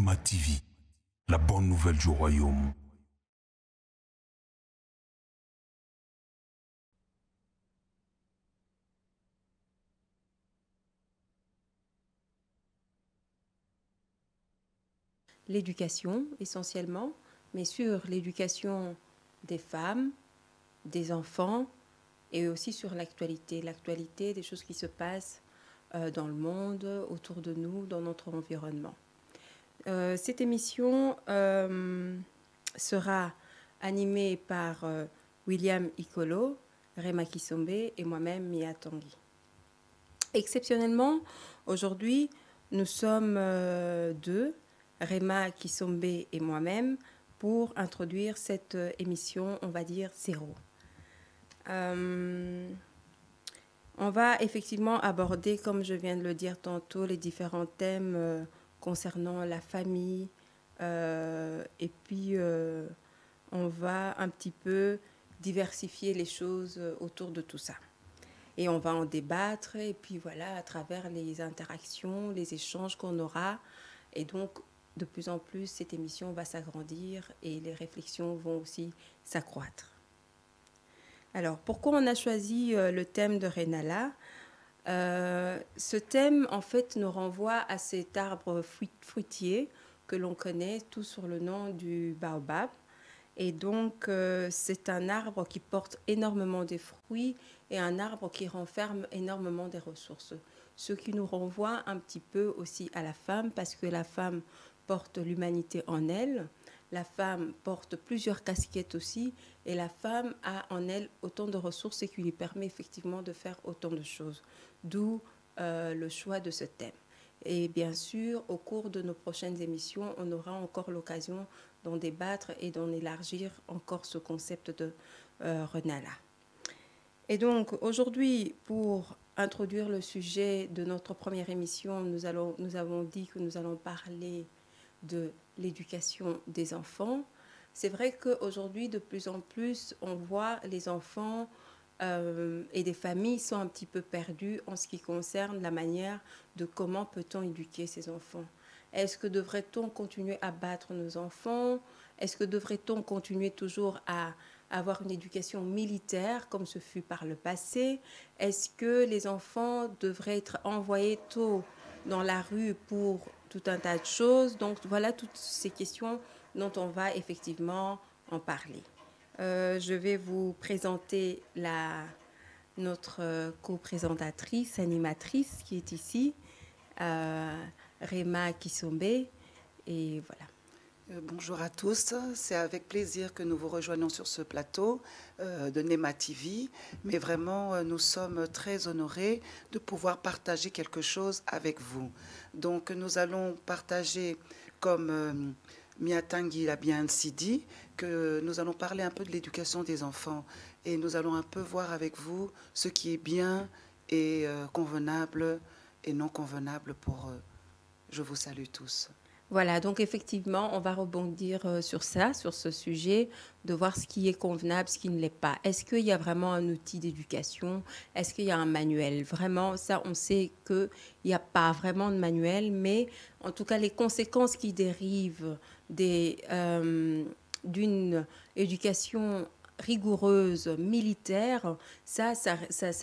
Nema TV, la bonne nouvelle du royaume. L'éducation essentiellement, mais sur l'éducation des femmes, des enfants et aussi sur l'actualité des choses qui se passent dans le monde, autour de nous, dans notre environnement. Cette émission sera animée par William Ikolo, Rema Kisombe et moi-même Mia Tanguy. Exceptionnellement, aujourd'hui, nous sommes deux, Rema Kisombe et moi-même, pour introduire cette émission, on va dire, zéro. On va effectivement aborder, comme je viens de le dire tantôt, les différents thèmes concernant la famille. Et puis, on va un petit peu diversifier les choses autour de tout ça. Et on va en débattre, et puis voilà, à travers les interactions, les échanges qu'on aura. Et donc, de plus en plus, cette émission va s'agrandir et les réflexions vont aussi s'accroître. Alors, pourquoi on a choisi le thème de Renala? Ce thème, en fait, nous renvoie à cet arbre fruitier que l'on connaît tout sur le nom du baobab. Et donc, c'est un arbre qui porte énormément de fruits et un arbre qui renferme énormément des ressources. Ce qui nous renvoie un petit peu aussi à la femme, parce que la femme porte l'humanité en elle. La femme porte plusieurs casquettes aussi, et la femme a en elle autant de ressources et qui lui permet effectivement de faire autant de choses. D'où le choix de ce thème. Et bien sûr, au cours de nos prochaines émissions, on aura encore l'occasion d'en débattre et d'en élargir encore ce concept de Renala. Et donc, aujourd'hui, pour introduire le sujet de notre première émission, nous avons dit que nous allons parler de l'éducation des enfants. C'est vrai qu'aujourd'hui, de plus en plus, on voit les enfants et des familles sont un petit peu perdues en ce qui concerne la manière de comment peut-on éduquer ces enfants. Est-ce que devrait-on continuer à battre nos enfants? Est-ce que devrait-on continuer toujours à avoir une éducation militaire comme ce fut par le passé? Est-ce que les enfants devraient être envoyés tôt dans la rue pour tout un tas de choses? Donc voilà toutes ces questions dont on va effectivement en parler. Je vais vous présenter notre co-présentatrice, animatrice qui est ici, Rema Kisombe. Et voilà. Bonjour à tous, c'est avec plaisir que nous vous rejoignons sur ce plateau de Nema TV, mais vraiment nous sommes très honorés de pouvoir partager quelque chose avec vous. Donc nous allons partager, comme Mia Tanguy l'a bien ainsi dit, que nous allons parler un peu de l'éducation des enfants et nous allons un peu voir avec vous ce qui est bien et convenable et non convenable pour eux. Je vous salue tous. Voilà, donc effectivement, on va rebondir sur ça, sur ce sujet, de voir ce qui est convenable, ce qui ne l'est pas. Est-ce qu'il y a vraiment un outil d'éducation? Est-ce qu'il y a un manuel? Vraiment, ça, on sait qu'il n'y a pas vraiment de manuel, mais en tout cas, les conséquences qui dérivent d'une éducation rigoureuse, militaire, ça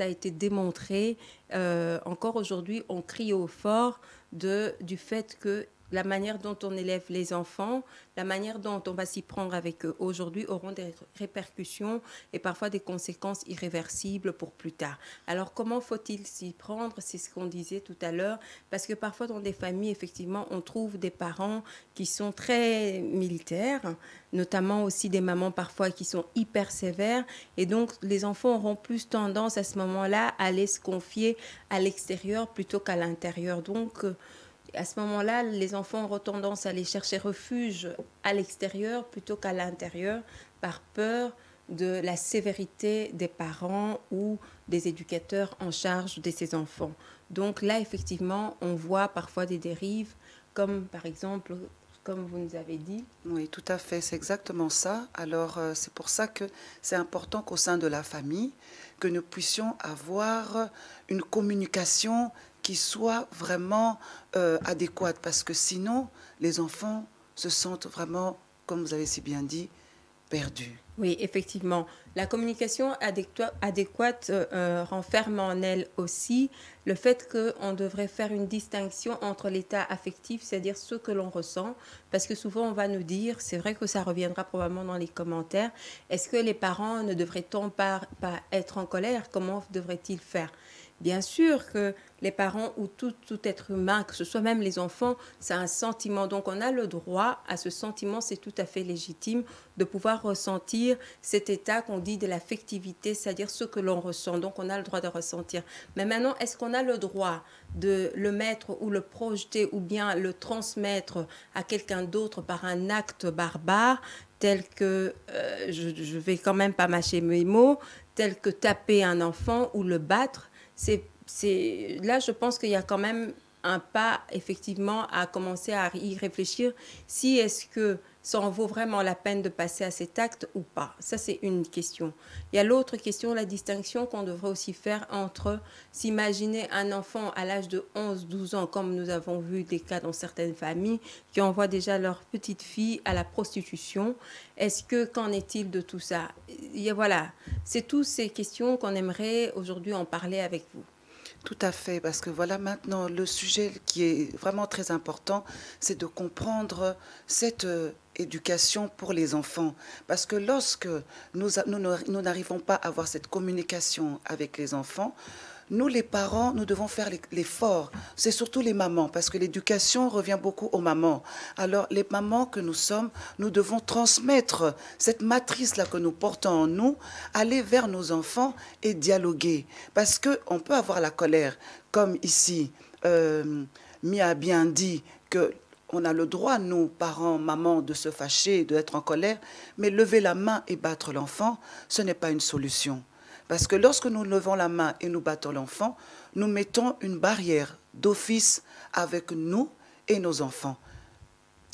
a été démontré. Encore aujourd'hui, on crie au fort du fait que la manière dont on élève les enfants, la manière dont on va s'y prendre avec eux aujourd'hui auront des répercussions et parfois des conséquences irréversibles pour plus tard. Alors, comment faut-il s'y prendre? C'est ce qu'on disait tout à l'heure, parce que parfois dans des familles, effectivement, on trouve des parents qui sont très militaires, notamment aussi des mamans parfois qui sont hyper sévères, et donc les enfants auront plus tendance à ce moment-là à aller se confier à l'extérieur plutôt qu'à l'intérieur. Donc, à ce moment-là, les enfants auront tendance à aller chercher refuge à l'extérieur plutôt qu'à l'intérieur par peur de la sévérité des parents ou des éducateurs en charge de ces enfants. Donc là, effectivement, on voit parfois des dérives, comme par exemple, comme vous nous avez dit. Oui, tout à fait, c'est exactement ça. Alors, c'est pour ça que c'est important qu'au sein de la famille, que nous puissions avoir une communication qui soit vraiment adéquate, parce que sinon, les enfants se sentent vraiment, comme vous avez si bien dit, perdus. Oui, effectivement. La communication adéquate renferme en elle aussi le fait qu'on devrait faire une distinction entre l'état affectif, c'est-à-dire ce que l'on ressent, parce que souvent on va nous dire, c'est vrai que ça reviendra probablement dans les commentaires, est-ce que les parents ne devraient-ils pas être en colère? Comment devraient-ils faire? Bien sûr que les parents ou tout être humain, que ce soit même les enfants, c'est un sentiment. Donc on a le droit à ce sentiment, c'est tout à fait légitime de pouvoir ressentir cet état qu'on dit de l'affectivité, c'est-à-dire ce que l'on ressent. Donc on a le droit de ressentir. Mais maintenant, est-ce qu'on a le droit de le mettre ou le projeter ou bien le transmettre à quelqu'un d'autre par un acte barbare tel que, je vais quand même pas mâcher mes mots, tel que taper un enfant ou le battre? Là, je pense qu'il y a quand même un pas, effectivement, à commencer à y réfléchir. Si est-ce que ça en vaut vraiment la peine de passer à cet acte ou pas? Ça, c'est une question. Il y a l'autre question, la distinction qu'on devrait aussi faire entre s'imaginer un enfant à l'âge de 11-12 ans, comme nous avons vu des cas dans certaines familles, qui envoient déjà leur petite fille à la prostitution. Est-ce que, qu'en est-il de tout ça? Voilà, c'est toutes ces questions qu'on aimerait aujourd'hui en parler avec vous. Tout à fait, parce que voilà maintenant le sujet qui est vraiment très important, c'est de comprendre cette éducation pour les enfants. Parce que lorsque nous n'arrivons pas à avoir cette communication avec les enfants, nous, les parents, nous devons faire l'effort. C'est surtout les mamans, parce que l'éducation revient beaucoup aux mamans. Alors, les mamans que nous sommes, nous devons transmettre cette matrice-là que nous portons en nous, aller vers nos enfants et dialoguer. Parce qu'on peut avoir la colère, comme ici, Mia a bien dit que on a le droit, nous, parents, mamans, de se fâcher, d'être en colère, mais lever la main et battre l'enfant, ce n'est pas une solution. Parce que lorsque nous levons la main et nous battons l'enfant, nous mettons une barrière d'office avec nous et nos enfants.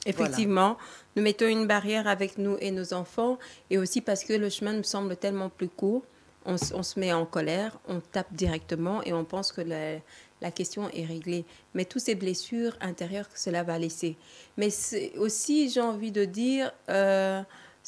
Effectivement, voilà. Nous mettons une barrière avec nous et nos enfants, et aussi parce que le chemin nous semble tellement plus court. On se met en colère, on tape directement et on pense que la question est réglée. Mais toutes ces blessures intérieures que cela va laisser. Mais aussi, j'ai envie de dire...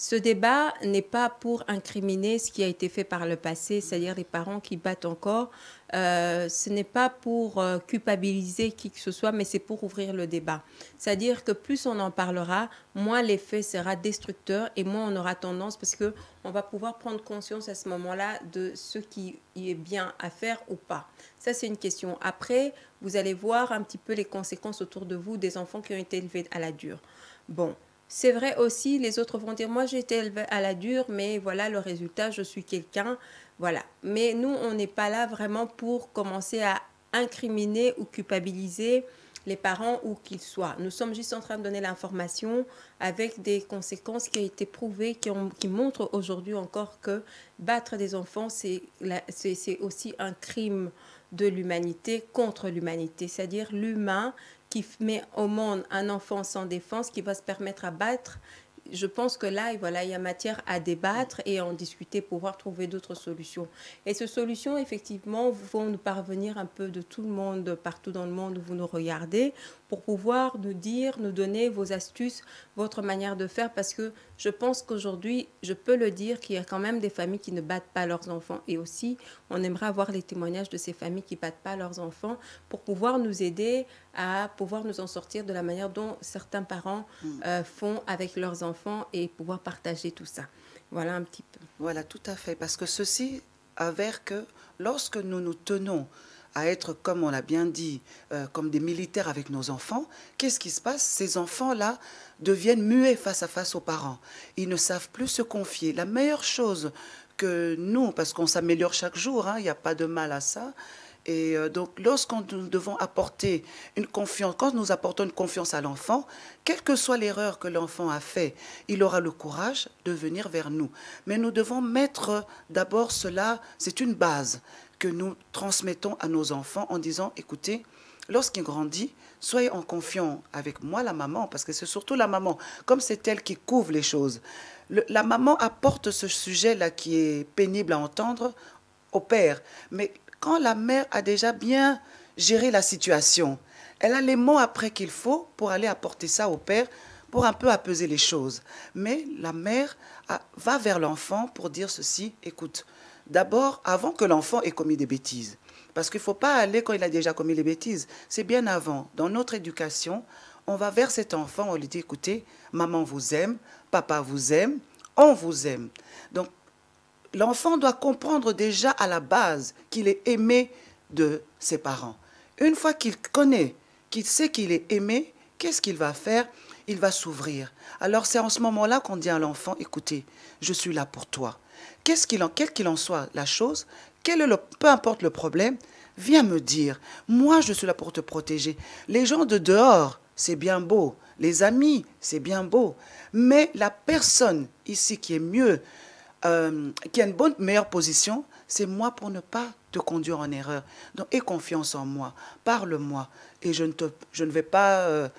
ce débat n'est pas pour incriminer ce qui a été fait par le passé, c'est-à-dire les parents qui battent encore. Ce n'est pas pour culpabiliser qui que ce soit, mais c'est pour ouvrir le débat. C'est-à-dire que plus on en parlera, moins l'effet sera destructeur et moins on aura tendance, parce qu'on va pouvoir prendre conscience à ce moment-là de ce qui est bien à faire ou pas. Ça, c'est une question. Après, vous allez voir un petit peu les conséquences autour de vous des enfants qui ont été élevés à la dure. Bon. C'est vrai aussi, les autres vont dire, moi j'ai été élevée à la dure, mais voilà le résultat, je suis quelqu'un, voilà. Mais nous, on n'est pas là vraiment pour commencer à incriminer ou culpabiliser les parents où qu'ils soient. Nous sommes juste en train de donner l'information avec des conséquences qui ont été prouvées, qui montrent aujourd'hui encore que battre des enfants, c'est aussi un crime de l'humanité contre l'humanité, c'est-à-dire l'humain qui met au monde un enfant sans défense, qui va se permettre à battre. Je pense que là, voilà, il y a matière à débattre et à en discuter pour pouvoir trouver d'autres solutions. Et ces solutions, effectivement, vont nous parvenir un peu de tout le monde, partout dans le monde où vous nous regardez, pour pouvoir nous dire, nous donner vos astuces, votre manière de faire, parce que je pense qu'aujourd'hui, je peux le dire, qu'il y a quand même des familles qui ne battent pas leurs enfants. Et aussi, on aimerait avoir les témoignages de ces familles qui ne battent pas leurs enfants pour pouvoir nous aider à pouvoir nous en sortir de la manière dont certains parents font avec leurs enfants et pouvoir partager tout ça. Voilà un petit peu. Voilà, tout à fait. Parce que ceci avère que lorsque nous nous tenons à être, comme on l'a bien dit, comme des militaires avec nos enfants, qu'est-ce qui se passe? Ces enfants-là deviennent muets face à face aux parents. Ils ne savent plus se confier. La meilleure chose que nous, parce qu'on s'améliore chaque jour, il n'y a pas de mal à ça. Et donc, lorsqu'on nous devons apporter une confiance, quand nous apportons une confiance à l'enfant, quelle que soit l'erreur que l'enfant a fait, il aura le courage de venir vers nous. Mais nous devons mettre d'abord cela, c'est une base que nous transmettons à nos enfants en disant, écoutez, lorsqu'il grandit, soyez en confiance avec moi, la maman, parce que c'est surtout la maman, comme c'est elle qui couvre les choses. La maman apporte ce sujet-là qui est pénible à entendre au père, mais quand la mère a déjà bien gérer la situation. Elle a les mots après qu'il faut pour aller apporter ça au père, pour un peu apaiser les choses. Mais la mère va vers l'enfant pour dire ceci, écoute, d'abord, avant que l'enfant ait commis des bêtises, parce qu'il ne faut pas aller quand il a déjà commis les bêtises, c'est bien avant. Dans notre éducation, on va vers cet enfant, on lui dit, écoutez, maman vous aime, papa vous aime, on vous aime. Donc, l'enfant doit comprendre déjà à la base qu'il est aimé de ses parents. Une fois qu'il connaît, qu'il sait qu'il est aimé, qu'est-ce qu'il va faire? Il va s'ouvrir. Alors c'est en ce moment-là qu'on dit à l'enfant, écoutez, je suis là pour toi. Quel qu'il en soit la chose, peu importe le problème, viens me dire, moi je suis là pour te protéger. Les gens de dehors, c'est bien beau. Les amis, c'est bien beau. Mais la personne ici qui est mieux, qui a une meilleure position, c'est moi pour ne pas te conduire en erreur. Donc, aie confiance en moi, parle-moi, et je ne vais pas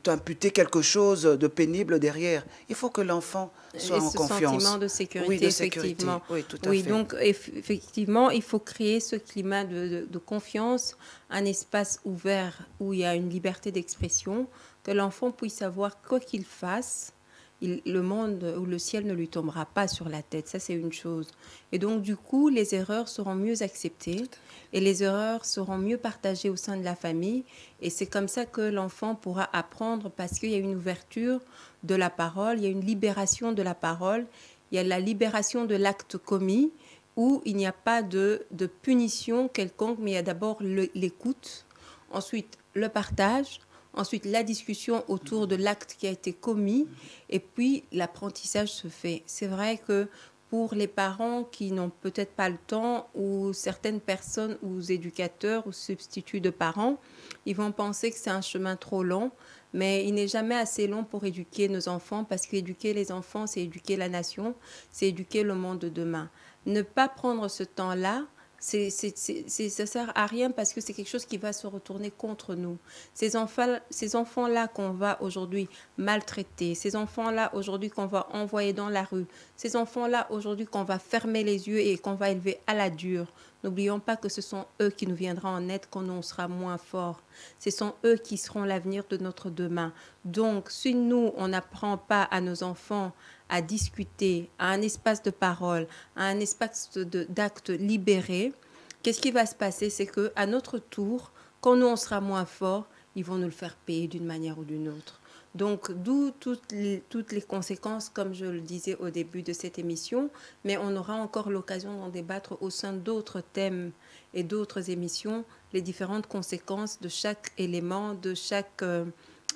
t'imputer quelque chose de pénible derrière. Il faut que l'enfant soit en confiance. Et ce sentiment de sécurité, oui, de effectivement. Sécurité. Oui, tout à fait. Donc, effectivement, il faut créer ce climat de confiance, un espace ouvert où il y a une liberté d'expression, que l'enfant puisse savoir quoi qu'il fasse, le monde ou le ciel ne lui tombera pas sur la tête. Ça, c'est une chose. Et donc, du coup, les erreurs seront mieux acceptées et les erreurs seront mieux partagées au sein de la famille. Et c'est comme ça que l'enfant pourra apprendre parce qu'il y a une ouverture de la parole, il y a une libération de la parole, il y a la libération de l'acte commis où il n'y a pas de punition quelconque, mais il y a d'abord l'écoute, ensuite le partage, ensuite la discussion autour de l'acte qui a été commis et puis l'apprentissage se fait. C'est vrai que pour les parents qui n'ont peut-être pas le temps ou certaines personnes ou éducateurs ou substituts de parents, ils vont penser que c'est un chemin trop long, mais il n'est jamais assez long pour éduquer nos enfants parce qu'éduquer les enfants, c'est éduquer la nation, c'est éduquer le monde de demain. Ne pas prendre ce temps-là, ça sert à rien parce que c'est quelque chose qui va se retourner contre nous. Ces enfants-là qu'on va aujourd'hui maltraiter, ces enfants-là aujourd'hui qu'on va envoyer dans la rue, ces enfants-là aujourd'hui qu'on va fermer les yeux et qu'on va élever à la dure, n'oublions pas que ce sont eux qui nous viendront en aide quand on sera moins fort. Ce sont eux qui seront l'avenir de notre demain. Donc, si nous, on n'apprend pas à nos enfants à discuter, à un espace de parole, à un espace d'actes libérés, qu'est-ce qui va se passer? C'est qu'à notre tour, quand nous, on sera moins forts, ils vont nous le faire payer d'une manière ou d'une autre. Donc, d'où toutes les conséquences, comme je le disais au début de cette émission, mais on aura encore l'occasion d'en débattre au sein d'autres thèmes et d'autres émissions, les différentes conséquences de chaque élément, de chaque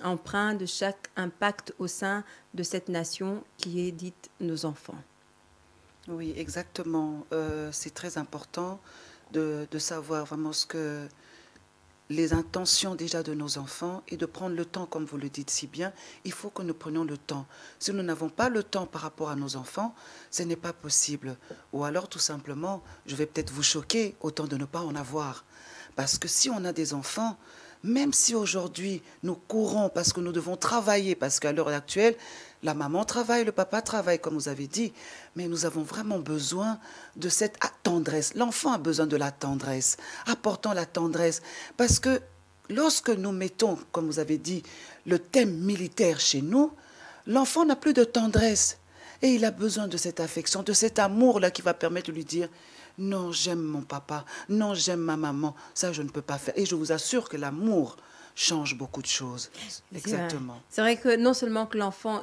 emprunt, de chaque impact au sein de cette nation qui est dite nos enfants. Oui, exactement. C'est très important de savoir vraiment les intentions déjà de nos enfants et de prendre le temps, comme vous le dites si bien. Il faut que nous prenions le temps. Si nous n'avons pas le temps par rapport à nos enfants, ce n'est pas possible. Ou alors, tout simplement, je vais peut-être vous choquer, autant de ne pas en avoir. Parce que si on a des enfants, même si aujourd'hui nous courons parce que nous devons travailler, parce qu'à l'heure actuelle, la maman travaille, le papa travaille, comme vous avez dit, mais nous avons vraiment besoin de cette tendresse. L'enfant a besoin de la tendresse. Apportons la tendresse. Parce que lorsque nous mettons, comme vous avez dit, le thème militaire chez nous, l'enfant n'a plus de tendresse. Et il a besoin de cette affection, de cet amour-là qui va permettre de lui dire « Non, j'aime mon papa. Non, j'aime ma maman. Ça, je ne peux pas faire. » Et je vous assure que l'amour change beaucoup de choses. Exactement. C'est vrai que non seulement que l'enfant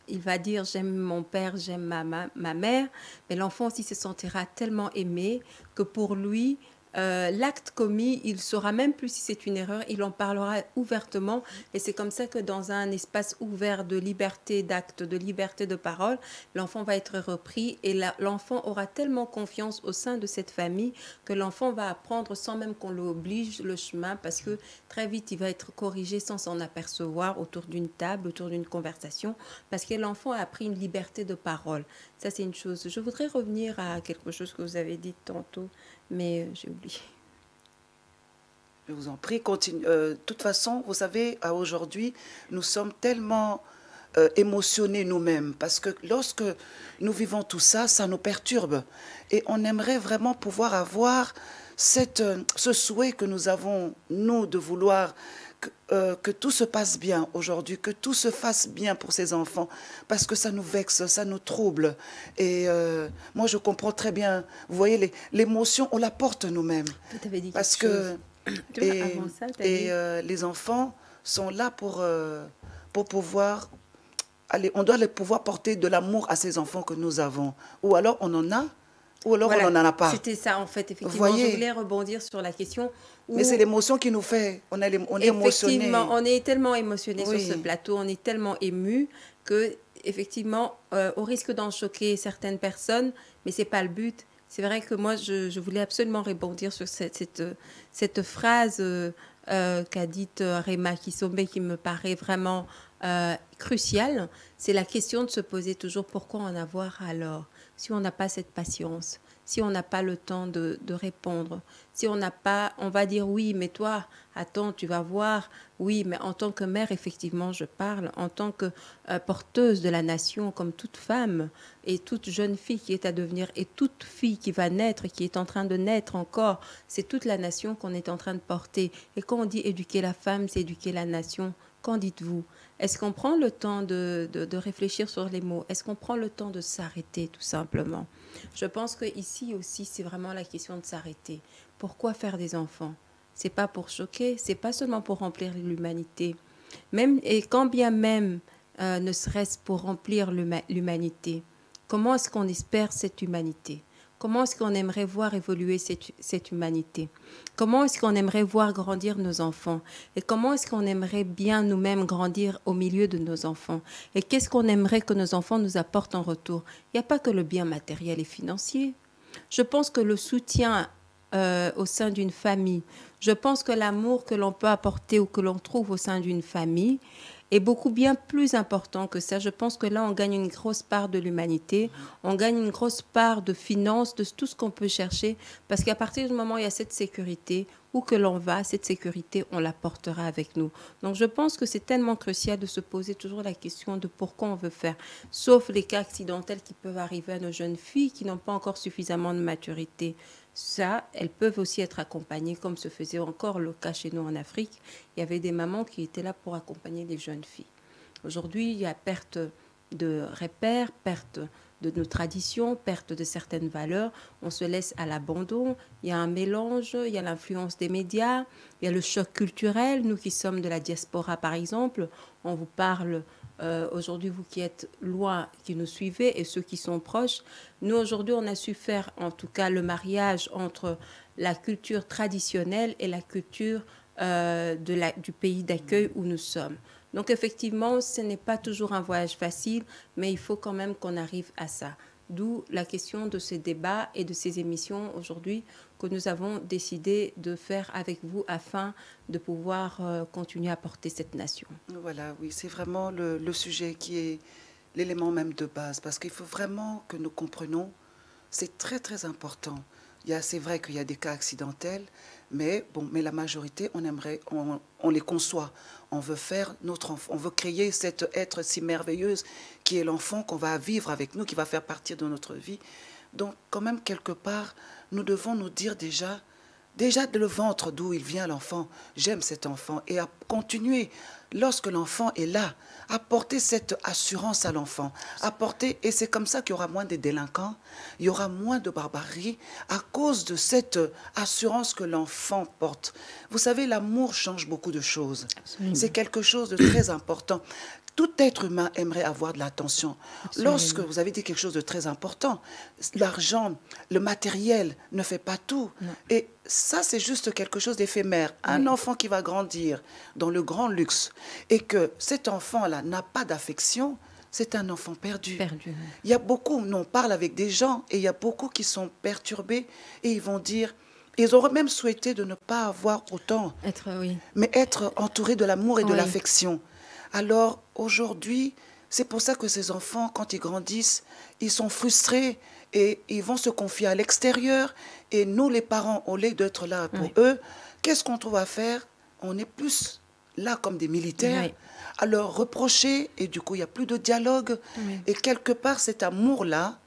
il va dire j'aime mon père, j'aime ma mère, mais l'enfant aussi se sentira tellement aimé que pour lui, l'acte commis, il ne saura même plus si c'est une erreur, il en parlera ouvertement et c'est comme ça que dans un espace ouvert de liberté d'acte, de liberté de parole, l'enfant va être repris et l'enfant aura tellement confiance au sein de cette famille que l'enfant va apprendre sans même qu'on l'oblige le chemin parce que très vite il va être corrigé sans s'en apercevoir autour d'une table, autour d'une conversation parce que l'enfant a appris une liberté de parole. Ça c'est une chose. Je voudrais revenir à quelque chose que vous avez dit tantôt mais j'ai oublié. Je vous en prie, continue. De toute façon, vous savez, aujourd'hui, nous sommes tellement émotionnés nous-mêmes parce que lorsque nous vivons tout ça, ça nous perturbe. Et on aimerait vraiment pouvoir avoir ce souhait que nous avons, nous, de vouloir que tout se passe bien aujourd'hui, que tout se fasse bien pour ces enfants, parce que ça nous vexe, ça nous trouble. Et moi, je comprends très bien, vous voyez, l'émotion, on la porte nous-mêmes. Parce que les enfants sont là pour pouvoir... Allez, on doit pouvoir porter de l'amour à ces enfants que nous avons. Ou alors on en a, ou alors voilà, on n'en a pas. C'était ça, en fait, effectivement. Voyez, je voulais rebondir sur la question. Mais c'est l'émotion qui nous fait. On est émotionné. Effectivement, on est tellement émotionné Oui. sur ce plateau, on est tellement ému que, effectivement, au risque d'en choquer certaines personnes, mais ce n'est pas le but. C'est vrai que moi, je voulais absolument rebondir sur cette phrase qu'a dite Rema Kisombe, qui me paraît vraiment cruciale. C'est la question de se poser toujours pourquoi en avoir alors, si on n'a pas cette patience, si on n'a pas le temps de répondre, si on n'a pas, on va dire oui, mais toi, attends, tu vas voir, oui, mais en tant que mère, effectivement, je parle, en tant que porteuse de la nation, comme toute femme et toute jeune fille qui est à devenir, et toute fille qui va naître, qui est en train de naître encore, c'est toute la nation qu'on est en train de porter. Et quand on dit éduquer la femme, c'est éduquer la nation. Qu'en dites-vous? Est-ce qu'on prend le temps de réfléchir sur les mots? Est-ce qu'on prend le temps de s'arrêter, tout simplement? Je pense qu'ici aussi, c'est vraiment la question de s'arrêter. Pourquoi faire des enfants? C'est pas pour choquer, c'est pas seulement pour remplir l'humanité. Même, et quand bien même, ne serait-ce pour remplir l'humanité, comment est-ce qu'on espère cette humanité? Comment est-ce qu'on aimerait voir évoluer cette humanité? Comment est-ce qu'on aimerait voir grandir nos enfants? Et comment est-ce qu'on aimerait bien nous-mêmes grandir au milieu de nos enfants? Et qu'est-ce qu'on aimerait que nos enfants nous apportent en retour? Il n'y a pas que le bien matériel et financier. Je pense que le soutien au sein d'une famille, je pense que l'amour que l'on peut apporter ou que l'on trouve au sein d'une famille est beaucoup bien plus important que ça. Je pense que là, on gagne une grosse part de l'humanité, on gagne une grosse part de finances, de tout ce qu'on peut chercher, parce qu'à partir du moment où il y a cette sécurité, où que l'on va, cette sécurité, on la portera avec nous. Donc, je pense que c'est tellement crucial de se poser toujours la question de pourquoi on veut faire, sauf les cas accidentels qui peuvent arriver à nos jeunes filles qui n'ont pas encore suffisamment de maturité. Ça, elles peuvent aussi être accompagnées, comme se faisait encore le cas chez nous en Afrique. Il y avait des mamans qui étaient là pour accompagner les jeunes filles. Aujourd'hui, il y a perte de repères, perte de nos traditions, perte de certaines valeurs. On se laisse à l'abandon. Il y a un mélange, il y a l'influence des médias, il y a le choc culturel. Nous qui sommes de la diaspora, par exemple, on vous parle... aujourd'hui, vous qui êtes loin, qui nous suivez, et ceux qui sont proches, nous, aujourd'hui, on a su faire, en tout cas, le mariage entre la culture traditionnelle et la culture du pays d'accueil où nous sommes. Donc, effectivement, ce n'est pas toujours un voyage facile, mais il faut quand même qu'on arrive à ça. D'où la question de ces débats et de ces émissions aujourd'hui que nous avons décidé de faire avec vous afin de pouvoir continuer à porter cette nation. Voilà, oui, c'est vraiment le sujet qui est l'élément même de base, parce qu'il faut vraiment que nous comprenions, c'est très très important. C'est vrai qu'il y a des cas accidentels, mais la majorité, on les conçoit. On veut faire notre enfant, on veut créer cet être si merveilleuse qui est l'enfant qu'on va vivre avec nous, qui va faire partie de notre vie. Donc, quand même, quelque part, nous devons nous dire déjà le ventre d'où il vient l'enfant, j'aime cet enfant, et à continuer, lorsque l'enfant est là, apporter cette assurance à l'enfant, et c'est comme ça qu'il y aura moins de délinquants, il y aura moins de barbarie, à cause de cette assurance que l'enfant porte. Vous savez, l'amour change beaucoup de choses. C'est quelque chose de très important. Tout être humain aimerait avoir de l'attention. Lorsque vous avez dit quelque chose de très important, l'argent, le matériel ne fait pas tout. Non. Et ça, c'est juste quelque chose d'éphémère. Un enfant qui va grandir dans le grand luxe et que cet enfant-là n'a pas d'affection, c'est un enfant perdu. Il y a beaucoup, on parle avec des gens et il y a beaucoup qui sont perturbés et ils vont dire... Ils auraient même souhaité de ne pas avoir autant, mais être entourés de l'amour et de l'affection. Alors, aujourd'hui, c'est pour ça que ces enfants, quand ils grandissent, ils sont frustrés et ils vont se confier à l'extérieur. Et nous, les parents, au lieu d'être là pour eux, qu'est-ce qu'on trouve à faire? On est plus là comme des militaires, à leur reprocher. Et du coup, il n'y a plus de dialogue. Et quelque part, cet amour-là,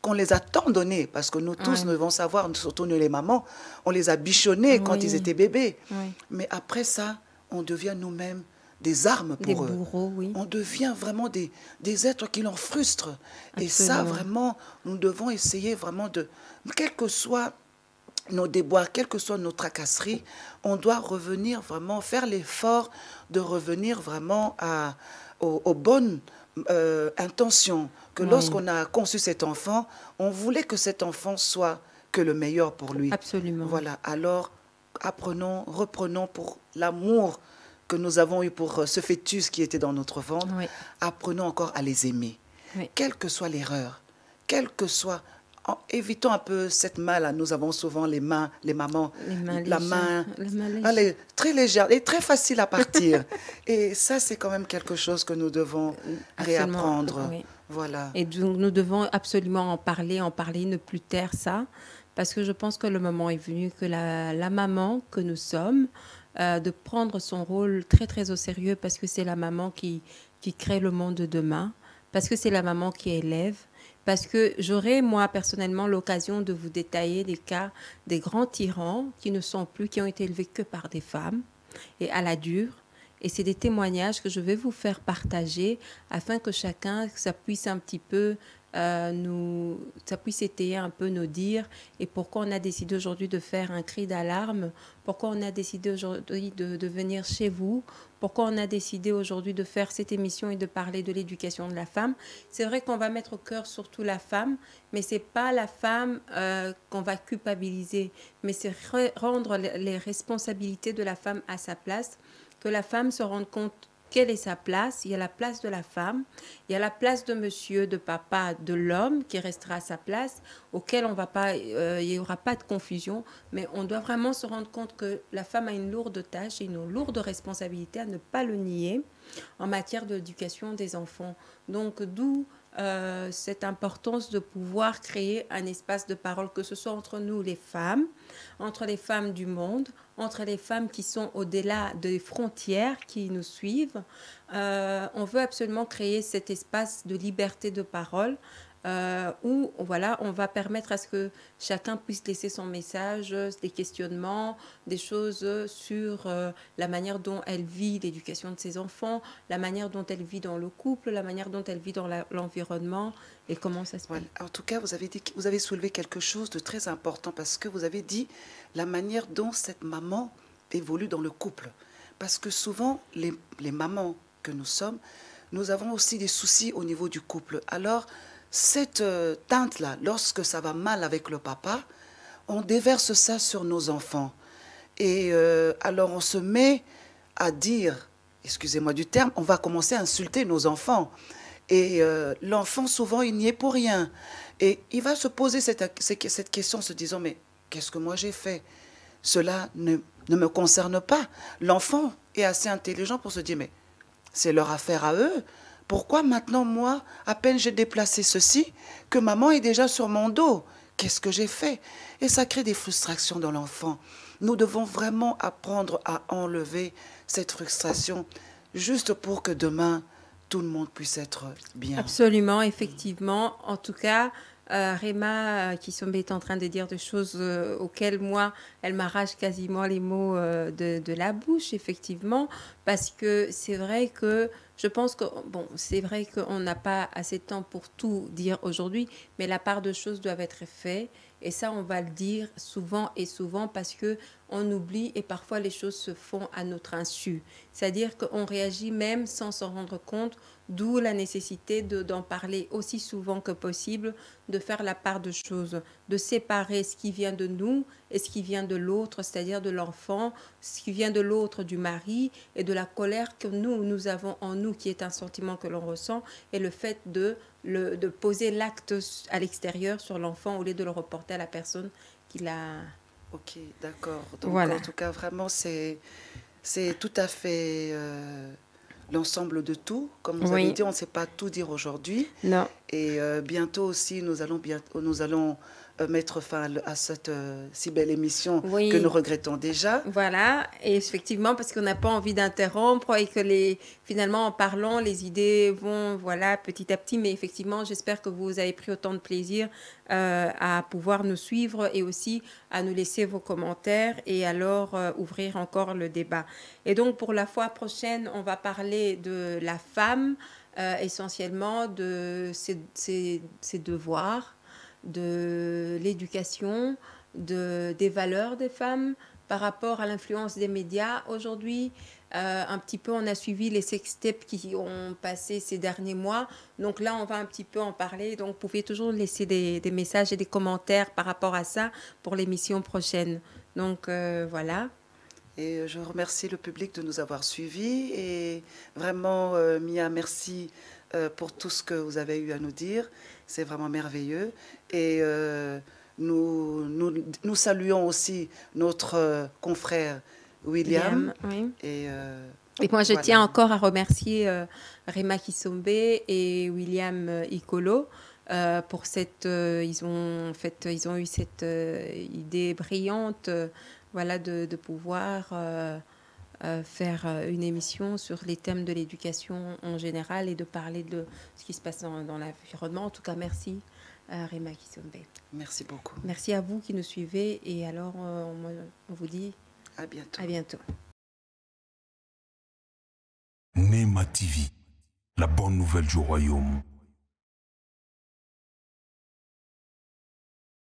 qu'on les a tant donnés, parce que nous tous, Ouais. nous devons savoir, surtout nous les mamans, on les a bichonnés quand Oui. ils étaient bébés. Oui. Mais après ça, on devient nous-mêmes des armes Des pour eux. bourreaux, oui. On devient vraiment des êtres qui l'en frustrent. Et ça, Absolument. vraiment, nous devons essayer vraiment de, quel que soit nos déboires, quelles que soient nos tracasseries, on doit revenir vraiment, faire l'effort de revenir vraiment aux bonnes intentions. Que Oui. lorsqu'on a conçu cet enfant, on voulait que cet enfant soit que le meilleur pour lui. Absolument. Voilà, alors apprenons, reprenons pour l'amour que nous avons eu pour ce fœtus qui était dans notre ventre, Oui. apprenons encore à les aimer. Oui. Quelle que soit l'erreur, quelle que soit... évitons un peu cette main-là. Nous avons souvent les mains, les mamans, Les mains la légères. main, Les mains légères. elle est très légère et très facile à partir. Et ça, c'est quand même quelque chose que nous devons Absolument, réapprendre. oui. Voilà. Et donc, nous devons absolument en parler, ne plus taire ça, parce que je pense que le moment est venu que la maman que nous sommes, de prendre son rôle très, très au sérieux, parce que c'est la maman qui crée le monde de demain, parce que c'est la maman qui élève, parce que j'aurai, moi, personnellement, l'occasion de vous détailler des cas des grands tyrans qui ne sont plus, qui ont été élevés que par des femmes, et à la dure. Et c'est des témoignages que je vais vous faire partager afin que chacun, ça puisse un petit peu ça puisse étayer un peu nos dires et pourquoi on a décidé aujourd'hui de faire un cri d'alarme, pourquoi on a décidé aujourd'hui de venir chez vous, pourquoi on a décidé aujourd'hui de faire cette émission et de parler de l'éducation de la femme. C'est vrai qu'on va mettre au cœur surtout la femme, mais c'est pas la femme qu'on va culpabiliser, mais c'est rendre les responsabilités de la femme à sa place, que la femme se rende compte quelle est sa place. Il y a la place de la femme, il y a la place de monsieur, de papa, de l'homme qui restera à sa place, auquel on va pas, il n'y aura pas de confusion, mais on doit vraiment se rendre compte que la femme a une lourde tâche et une lourde responsabilité à ne pas le nier en matière d'éducation des enfants. Donc d'où cette importance de pouvoir créer un espace de parole, que ce soit entre nous les femmes du monde, entre les femmes qui sont au-delà des frontières qui nous suivent. On veut absolument créer cet espace de liberté de parole où voilà, on va permettre à ce que chacun puisse laisser son message, des questionnements, des choses sur la manière dont elle vit l'éducation de ses enfants, la manière dont elle vit dans le couple, la manière dont elle vit dans l'environnement et comment ça se passe. Voilà. En tout cas, vous avez soulevé quelque chose de très important parce que vous avez dit la manière dont cette maman évolue dans le couple. Parce que souvent, les mamans que nous sommes, nous avons aussi des soucis au niveau du couple. Alors, cette teinte-là, lorsque ça va mal avec le papa, on déverse ça sur nos enfants. Et alors, on se met à dire, excusez-moi du terme, on va commencer à insulter nos enfants. Et l'enfant, souvent, il n'y est pour rien. Et il va se poser cette question en se disant, mais qu'est-ce que moi j'ai fait? Cela ne me concerne pas. L'enfant est assez intelligent pour se dire, mais c'est leur affaire à eux. Pourquoi maintenant, moi, à peine j'ai déplacé ceci, que maman est déjà sur mon dos? Qu'est-ce que j'ai fait? Et ça crée des frustrations dans l'enfant. Nous devons vraiment apprendre à enlever cette frustration, juste pour que demain, tout le monde puisse être bien. Absolument, effectivement. En tout cas, Réma Kisombe est en train de dire des choses auxquelles moi, elle m'arrache quasiment les mots de la bouche, effectivement, parce que c'est vrai que je pense que, bon, c'est vrai qu'on n'a pas assez de temps pour tout dire aujourd'hui, mais la part de choses doivent être faite. Et ça, on va le dire souvent et souvent parce qu'on oublie et parfois les choses se font à notre insu. C'est-à-dire qu'on réagit même sans s'en rendre compte, d'où la nécessité d'en parler aussi souvent que possible, de faire la part de choses, de séparer ce qui vient de nous et ce qui vient de l'autre, c'est-à-dire de l'enfant, ce qui vient de l'autre, du mari, et de la colère que nous avons en nous, qui est un sentiment que l'on ressent, et le fait de poser l'acte à l'extérieur sur l'enfant au lieu de le reporter à la personne qui l'a... Ok, d'accord. Donc, voilà. En tout cas, vraiment, c'est tout à fait l'ensemble de tout. Comme vous avez dit, on ne sait pas tout dire aujourd'hui. Non. Et bientôt aussi, nous allons mettre fin à cette si belle émission Oui. que nous regrettons déjà. Voilà, et effectivement, parce qu'on n'a pas envie d'interrompre et que finalement, en parlant, les idées vont, voilà, petit à petit. Mais effectivement, j'espère que vous avez pris autant de plaisir à pouvoir nous suivre et aussi à nous laisser vos commentaires et alors ouvrir encore le débat. Et donc, pour la fois prochaine, on va parler de la femme, essentiellement de ses devoirs, de l'éducation, des valeurs des femmes par rapport à l'influence des médias aujourd'hui. Un petit peu, on a suivi les sextapes qui ont passé ces derniers mois. Donc là, on va un petit peu en parler. Donc, vous pouvez toujours laisser des messages et des commentaires par rapport à ça pour l'émission prochaine. Donc, voilà. Et je remercie le public de nous avoir suivis. Et vraiment, Mia, merci pour tout ce que vous avez eu à nous dire. C'est vraiment merveilleux. Et nous saluons aussi notre confrère William. Oui. Et moi, je voilà. tiens encore à remercier Rema Kisombe et William Ikolo pour ils ont eu cette idée brillante, voilà, de pouvoir faire une émission sur les thèmes de l'éducation en général et de parler de ce qui se passe dans l'environnement. En tout cas, merci Rema Kisombe. Merci beaucoup. Merci à vous qui nous suivez et alors on vous dit à bientôt. À bientôt. Nema TV, la bonne nouvelle du royaume.